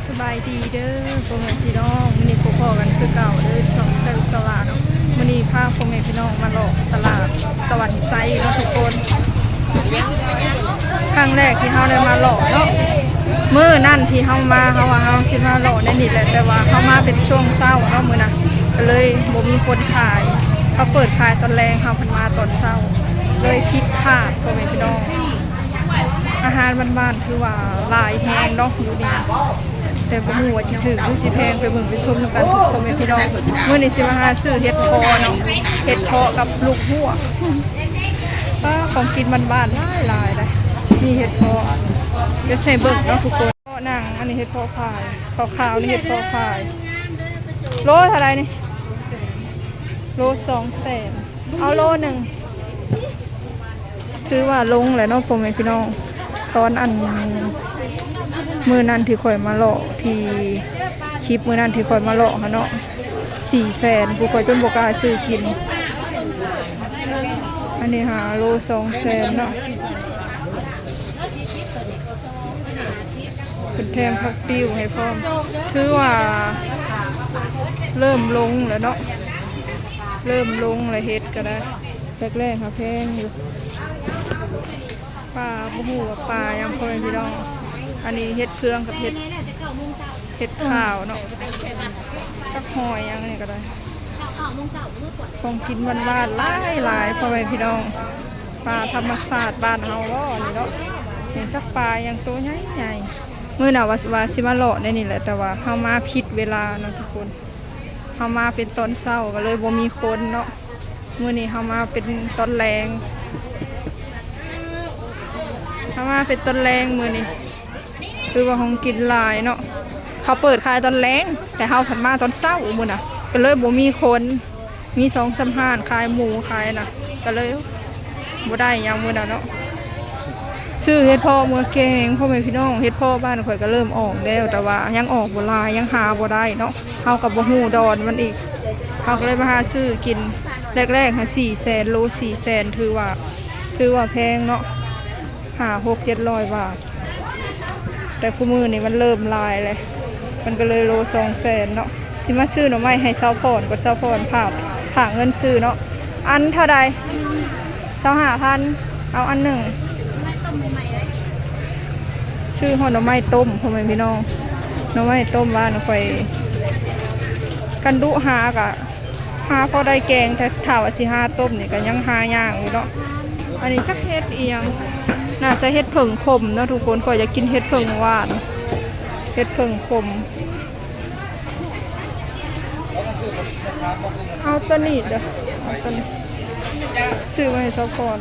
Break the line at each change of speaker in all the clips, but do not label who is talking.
สบายดีเด้อพ่อแม่พี่น้องมื้อนี้พบกันคือเก่าเด้อช่องเซลล์ตลาดเนาะมื้อนี้พาพ่อแม่พี่น้องมาเลาะตลาดสวรรค์ไซเนาะทุกคนครั้งแรกที่เฮาได้มาเลาะเนาะมื้อนั่นที่เฮามาเฮาว่าเฮาสิมาเลาะในนี่แหละแต่ว่าเฮามาเป็นช่วงเช้าเนาะมื้อน่ะก็เลยบ่มีคนขายเขาเปิดขายตอนแรงเฮาเพิ่นมาตอนเช้าเลยผิดพลาดพ่อแม่พี่น้องอาหารบ้านๆคือว่าหลายแฮงเนาะอยู่นี่แต่บ่ฮู้ว่าสิถึกหรือสิแพงไปเบิ่งไปชมนำกันพ่อแม่พี่น้องมื้อนี้สิมาหาซื้อเห็ดพอเนาะเห็ดเพาะกับลูกหัวป้าของกินบ้านๆหลายๆเลยมีเห็ดเพาะเดี๋ยวใส่เบิ่งเนาะทุกคนเพาะนางอันนี้เห็ดเพาะขายขาวๆนี่เห็ดเพาะขายโลเท่าไหร่นี่โล200,000เอาโลหนึ่งคือว่าลงแหละเนาะพ่อแม่พี่น้องตอนอันมือนั้นที่ข่อยมาเลาะที่คลิปมือนั้นที่ข่อยมาเลาะค่ะเนาะ400,000ผู้ข่อยจนบ่กล้าซื้อกินอันนี้หาโล200,000เนาะเป็นแถมผักติ้วให้พร้อมคือว่าเริ่มลงแล้วเนาะเริ่มลงแล้วเฮ็ดก็ได้แรกๆค่ะแพงอยู่ปลาบ่ฮู้ว่าปลายังพ่อแม่พี่น้องอันนี้เฮ็ดเครื่องกับเฮ็ดข้าวเนาะกับหอยยังนี่ก็ได้ของกินบ้านๆหลายพ่อแม่พี่น้องปลาธรรมชาติบ้านเฮาบ่นี่เนาะเห็นจักปลายังตัวใหญ่ๆมื้อน่ะว่าสิมาเลาะได้นี่แหละแต่ว่าเฮามาผิดเวลาเนาะทุกคนเฮามาเป็นตอนเช้าก็เลยบ่มีคนเนาะมื้อนี้เฮามาเป็นตอนแรงเฮามาเป็นตอนแรงมื้อนี้คือว่าของกินหลายเนาะเขาเปิดขายตอนแรงแต่เฮาผันมาตอนเช้ามื้อน่ะก็เลยบ่มีคนมี2-3ห้านขายหมูขายน่ะก็เลยบ่ได้ยังมื้อน่ะเนาะซื้อเฮ็ดเพาะมื้อแกงพ่อแม่พี่น้องเฮ็ดเพาะบ้านข่อยก็เริ่มออกแล้วแต่ว่ายังออกบ่หลายยังหาบ่ได้เนาะเฮาก็บ่ฮู้ดอนมันอีกเฮาก็เลยมาหาซื้อกินแรกๆค่ะ400,000โล400,000ถือว่าแพงเนาะ500-700 บาทแต่คู่มือนี่มันเริ่มลายเลยมันก็เลยโล200,000เนาะสิมาซื้อหน่อไม้ให้เซาพรกับเซาพรผ่าเงินซื้อเนาะอันเท่าใด25,000เอาอันหนึ่งชื่อห่อหน่อไม้ต้มพ่อแม่พี่น้องหน่อไม้ต้มบ้านข่อยกันดุหากะหาพอได้แกงแต่ถ้าว่าสิหาต้มนี่ก็ยังหายากอยู่เนาะอันนี้จักเฮ็ดอีหยังน่าจะเฮ็ดผึ่งขมเนาะทุกคนข่อยอยากกินเฮ็ดผึ่งหวานเฮ็ดผึ่งขมเอาตัวนี้เด้อเอาตัวนี้ซื้อมาให้เซาพร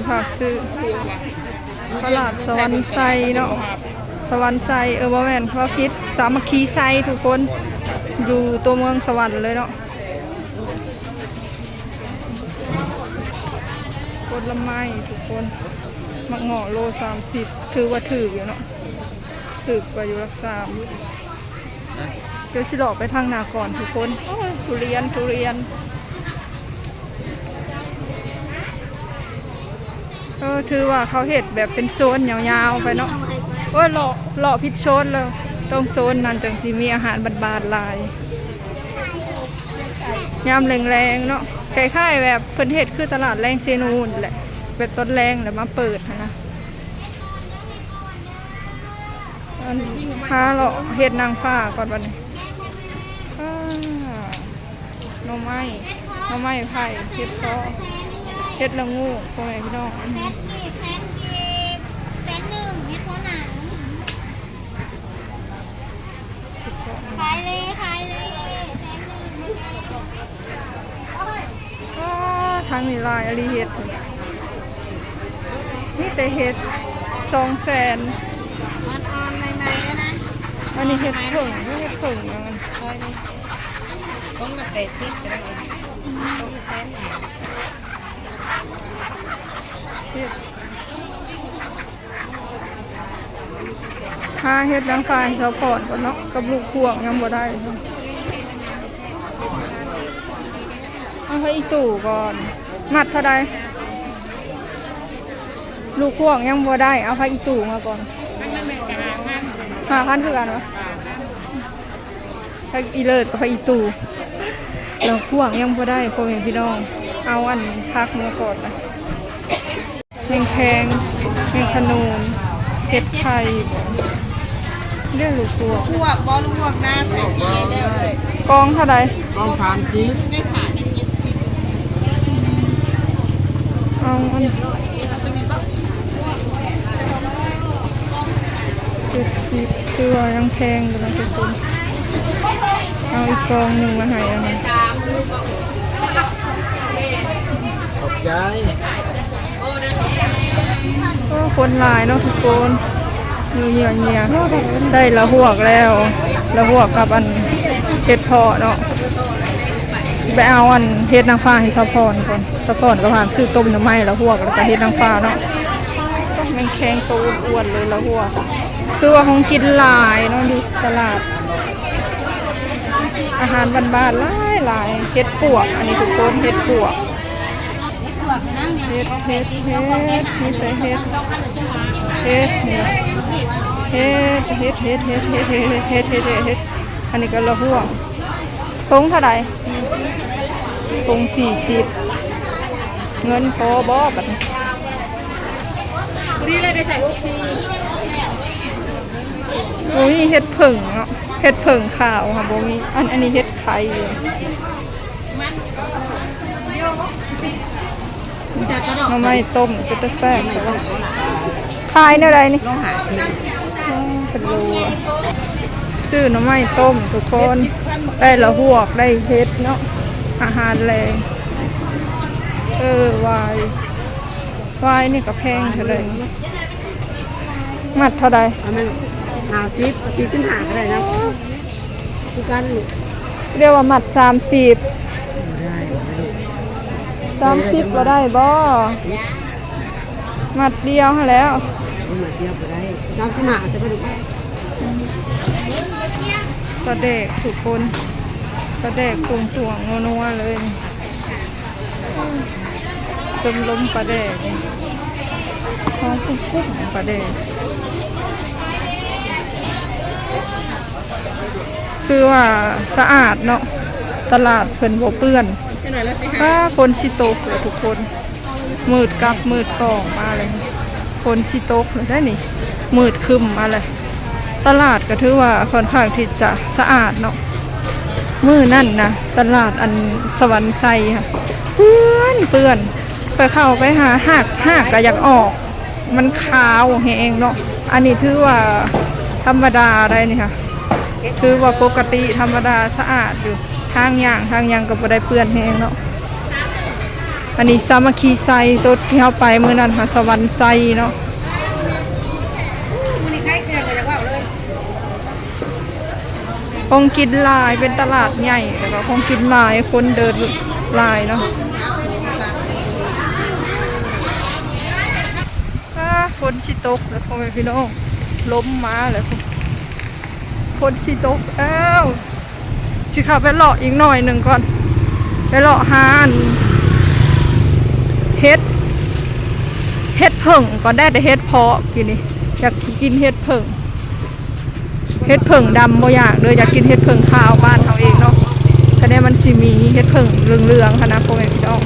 ฝากซื้อตลาดสวรรค์ไซเนาะสวรรค์ไซบ่แม่นว่าผิดสามัคคีไซทุกคนอยู่ตัวเมืองสวรรค์เลยเนาะผลไม้ทุกคนมักเงาะโล30ถือว่าถืออยู่เนาะถือกว่าอยู่รักษาเดี๋ยวสิหลอกไปทางนาก่อนทุกคนทุเรียนถือว่าเขาเห็ดแบบเป็นโซนยาวๆไปเนาะโอ้ยหล่อพิษโซนเลยตรงโซนนั้นจังสิมีอาหารบานๆหลายยามแรงๆเนาะคล้ายๆแบบเพิ่นเห็ดคือตลาดแรงเซนูนแหละแบบต้นแรงแล้วมาเปิดนะหาเลาะเห็ดนางฟ้าก่อนวันนี้หน่อไม้ไผ่เห็ดเพาะเห็ดละงูพ่อแม่พี่น้อง
ขายเลย
ทางนี้ลายอลีเห็ดนี่แต่เห็ด200,000
มันออนใหม่ๆแล้วนะ
อันนี้เห็ดผึ่งอย่างนั้น
ต้องมา80ก็ได้ต้องแสน
หาเห็ดนางฟ้าให้เซาพรก่อนเนาะกับลูกพวงยังบ่ได้เอาให้อีตู่ก่อนมัดเท่าใดลูกพวงยังบ่ได้เอาให้อีตู่มาก่อน
มัน1 กะ
5,000คือกันวะถ้าอีเลิศกับอีตูเราพ่วงยังพอได้พ่อแม่พี่น้องเอาอันพักเมื่อก่อนนะแมงแคงแมงขนูนเห็ดไข่เรื่องลูกตัว
ลวกบอลวกหน้าใส่ทีเลย
กองเท่าไหร่
กอง30
ไม่ขาดนิด
เอาอัน70คือว่ายังแพงอยู่นะทุกคนเอาอีกกองหนึ่งมาให้อันนั้น
ขอบใจ
ก็คนหลายเนาะทุกคนเงียได้ละหวกแล้วละหวกกับอันเห็ดเพาะเนาะไปเอาอันเห็ดนางฟ้าให้ซาพรก่อนซาพรก็ผ่านซื้อต้มหน่อไม้ละหวกแล้วก็เห็ดนางฟ้าเนาะมันแข็งโตอ้วนเลยละหวกคือว่าของกินหลายเนาะอยู่ตลาดอาหารบ้านๆหลายเห็ดปวกอันนี้ทุกคนเห็ดปวกเฮ็ดมีแต่เฮ็ดนี่เฮ็ดอันนี้ก็ละหัวทงเท่าไหร่ทง40เงินพอบ่บัดนี้
ๆนี่เลยได้ใส่ลูกซี
อุ้ยเฮ็ดผึ่งเนาะเฮ็ดผึ่งขาวค่ะบ่มีอันนี้เฮ็ดไข่เลย
แต่กระดอก
หน่อไม้ต้มก็จะแซ่บแต่ว่าขายแนวใดนี่
ต้องหาที
เป็นโลอะซื้อหน่อไม้ต้มทุกคนได้ละหวกได้เฮ็ดเนาะอาหารแรงวายนี่ก็แพงเท่าไหร่มัดเท่าใด
อันนั้น50 45ก็ได้นะคือกันลูก
เรียกว่ามัด30บ่ได้บ่มัดเดียวหั่นแล้ว
มาเดียวก็ได้35จะไปดู
ปลาเด็กทุกคนปลาเด็กตวงๆนัวๆเลยต้มล้มปลาเด็กหอมกุ้งปลาเด็กคือว่าสะอาดเนาะตลาดเพิ่นบ่เปื้อน
จะหน่อยแล้วสิ
ถ้าคนชิโตกเลยทุกคนมืดกับมืดกองมาเลยคนชิโตกเลยได้นี่มืดคึมมาเลยตลาดก็ถือว่าค่อนข้างที่จะสะอาดเนาะมือนั่นนะตลาดอันสวรรค์ไซค่ะเปื้อนไปเข้าไปหาหักก็อยากออกมันขาวแหงเนาะอันนี้ถือว่าธรรมดาได้นี่ค่ะถือว่าปกติธรรมดาสะอาดอยู่ทางอย่างก็บ่ได้เปื้อนแหงเนาะอันนี้สามัคคีไซตัวที่เขาไปมื้อนั้นค่ะสวรรค์ไซเนาะ
มื้อนี้ใครเคยก็อยากว่าเลย
คงกินลายเป็นตลาดใหญ่แต่ว่าคงกินลายคนเดินลายเนาะฝนชิตกแล้วพ่อแม่พี่น้องล้มมาเลยฝนชิตกสิขับไปเลาะอีกหน่อยหนึ่งก่อนไปเลาะหาเฮ็ดเผิ่งก่อนได้แต่เฮ็ดเพาะกินนี่อยากกินเฮ็ดเผิ่งเฮ็ดเผิ่งดำบ่อยากเลยอยากกินเฮ็ดเผิ่งขาวบ้านเขาเองเนาะแต่เนี่ยมันสิมีเฮ็ดเผิ่งเหลืองๆค่ะนะพ่อแม่พี่น้อง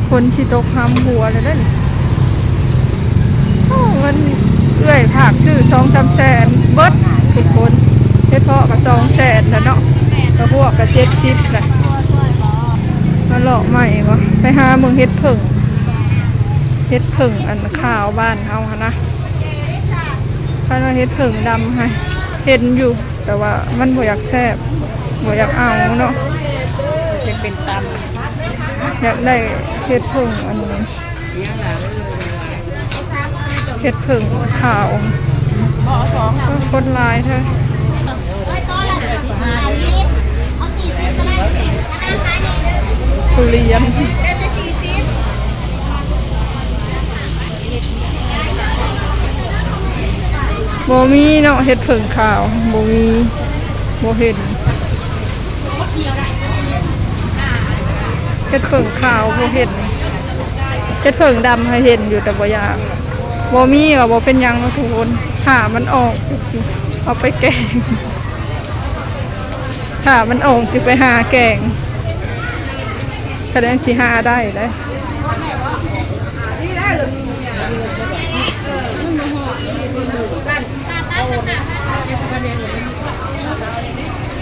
คนชิตกหำหัวเลยเด้อเงินเอื้อยผากซื้อ2-3 แสนเบิดทุกคนเฮ็ดเพาะกับ2 แสนแล้วเนาะแล้วพวกกับ70แหละมาเลาะใหม่วะไปหาเมืองเฮ็ดเผิ่งอันขาวบ้านเฮาค่ะนะถ้าว่าเฮ็ดเผิ่งดำให้เห็นอยู่แต่ว่ามันบ่อยากแซ่บบ่อยากเอาเนาะ
จะเป็นต
อยากได้เฮ็ดเผิ่งอันนี้
ำเนี่ยล่ะ
เฮ็ดเผิ่งขาวก็คนหลายเท่าทุเรียนบ่มีเนาะเฮ็ดเผิ่งขาวบ่มีบ่เห็นเฮ็ดเผิ่งขาวบ่เห็นเฮ็ดเผิ่งดำให้เห็นอยู่แต่บ่อยาก บ่มีว่าบ่เป็นหยังเนาะทุกคนถ้ามันออกเอาไปแกงถ้ามันออกสิไปหาแกงแสดงสิหาได้เลย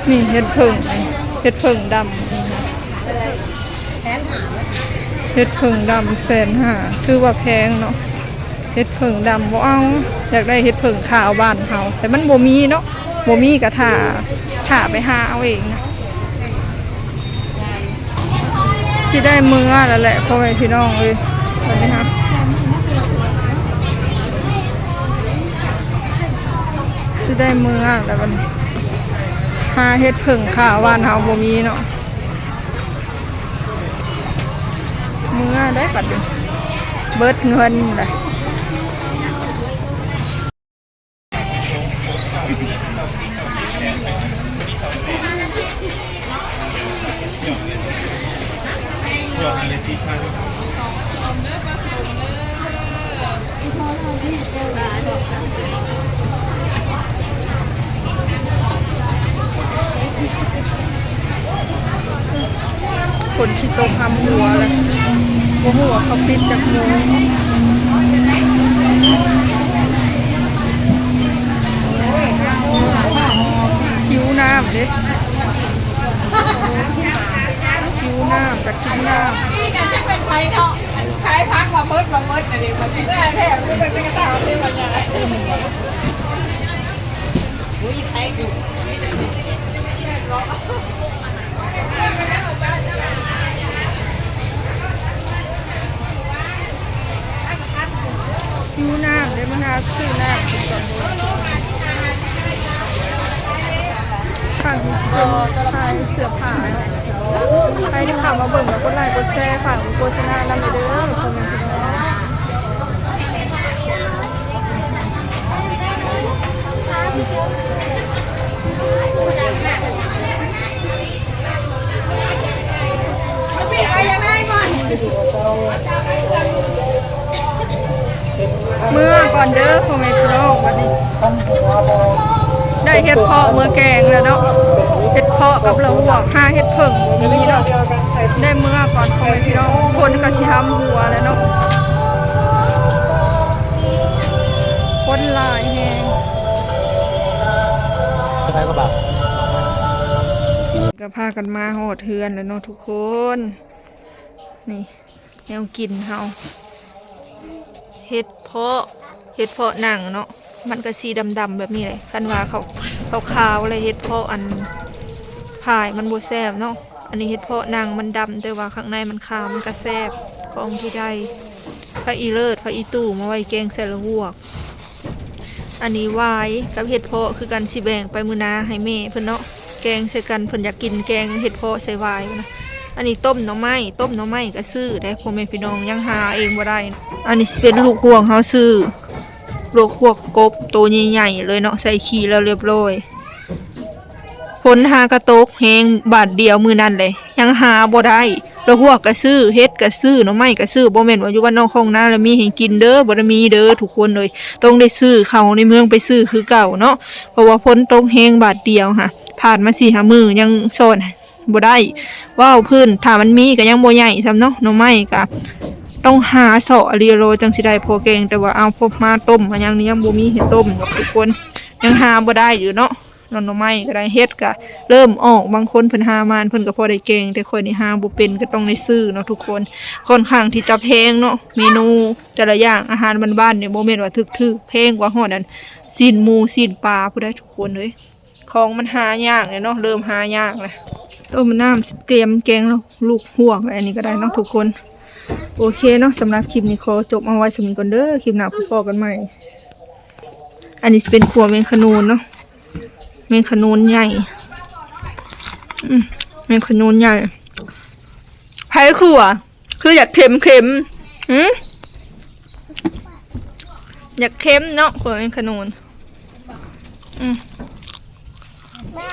นี่เห็ดผึ่งเห็ดผึ่งดำเห็ดผึ่งดำ150,000คือว่าแพงเนาะเห็ดผึ่งดำบ่เอาอยากได้เห็ดผึ่งขาวบ้านเฮาแต่มันบ่มีเนาะบ่มีก็ถ่าไปหาเอาเองนะสิได้มื้อแล้วแหละพ่อแม่พี่น้องเอ้ยตอนนี้ฮะสิได้มื้อแล้วบัดนี้หาเห็ดผึ่งขาวบ้านเฮาบ่มีเนาะมื้อได้บัดนี้เบิดเงินเลยคนที่ตกทำหัวเลยโอ้โหเขาปิดจากโมงคิ้วน้ำเด็คิ้วน้ำจากคิ้วน้ำนี่กันจะเป็นไฟเนาะใช้พักมาเมิดแต่เด็กมันไม่ได้แท้ไม่เป็นกระต่ายไม่เป็นไรอุ้ยใช้อยู่คิ้วน้ำเลยมันหาซื้อน้ำกินก่อนฝั่งเป็นขายเสื้อผ้าใครที่ข่าวมาเบิ่งแล้วกดไลค์กดแชร์ฝั่งโฆษณานำไปเด้อคอมเมนต์พี่น้องเมื่อก่อนเด้อพ่อแม่พี่น้องวันนี้ได้เห็ดเพาะเมื่อแกงแล้วเนาะเห็ดเพาะกับเราหัว5เห็ดผึ่งบ่มีเนาะได้เมื่อก่อนพ่อแม่พี่น้องคนก็สิทำหัวแล้วเนาะคนหลายแฮง
ใครก็แบบ
ก็พากันมาหอดเทือนแล้วเนาะทุกคน นี่แนวกินเฮาเห็ดเพาะหนังเนาะมันก็สีดำๆแบบนี้เลยกันว่าเขาขาวเลยเห็ดเพาะอันพายมันบ่แซ่บเนาะอันนี้เห็ดเพาะหนังมันดำแต่ว่าข้างในมันขาวมันก็แซ่บของที่ได้พระอีเลิศพระอีตู่มาไว้แกงใส่ละหัวกอันนี้วายกับเห็ดเพาะคือกันสิแบ่งไปมื้อนาให้แม่เพิ่นเนาะแกงใส่กันเพิ่นอยากกินแกงเห็ดเพาะใส่วายนะอันนี้ต้มหน่อไม้ก็ซื้อได้พ่อแม่พี่น้องยังหาเองบ่ได้อันนี้สิเป็นลูกห่วงเฮาซื้อลูกห่วงกบตัวใหญ่ๆเลยเนาะใส่ขี้แล้วเรียบร้อยผลหากระตกแฮงบาทเดียวมื้อนั้นเลยยังหาบ่ได้แล้วห่วงก็ซื้อเฮ็ดก็ซื้อหน่อไม้ก็ซื้อบ่แม่นว่าอยู่บ้านนอกของนาแล้วมีให้กินเด้อบ่ได้มีเด้อทุกคนเลยต้องได้ซื้อเข้าในเมืองไปซื้อคือเก่าเนาะเพราะว่าฝนตกแฮงบาทเดียวค่ะผ่านมา 4-5 มื้อยังซ่อนบ่ได้ว้าวพื้นถ้ามันมีก็ยังบ่ใหญ่ซ้ำเนาะหน่อไม้ก็ต้องหาเสาะเรียโลจังสิได้พอแกงแต่ว่าเอาพบมาต้มอันยังนี้ยังบ่มีให้ต้มกับทุกคนยังหาบ่ได้อยู่เนาะหน่อไม้ก็ได้เฮ็ดก็เริ่มออกบางคนเพิ่นหามานเพิ่นก็พอได้แกงแต่ค่อยนี่หาบ่เป็นก็ต้องได้ซื้อเนาะทุกคนค่อนข้างที่จะแพงเนาะเมนูแต่ละอย่างอาหารบ้านๆเนี่ยบ่แม่นว่าถึกๆแพงกว่าฮอดอันซีนหมูซีนปลาผู้ใดทุกคนเอ้ยของมันหายากเนาะเริ่มหายากแล้วต้มน้ำเตรียมแกงลูกห่วงอันนี้ก็ได้เนาะทุกคนโอเคเนาะสำหรับคลิปนี้ขอจบเอาไว้สำหรับก่อนเด้อคลิปหน้าพบกันใหม่อันนี้เป็นขัวเมงขนูนเนาะเมงขนูนใหญ่เมงขนูนใหญ่ไผ่ขัวคืออยากเค็มอยากเค็มเนาะขัวเมงขนูน
แม่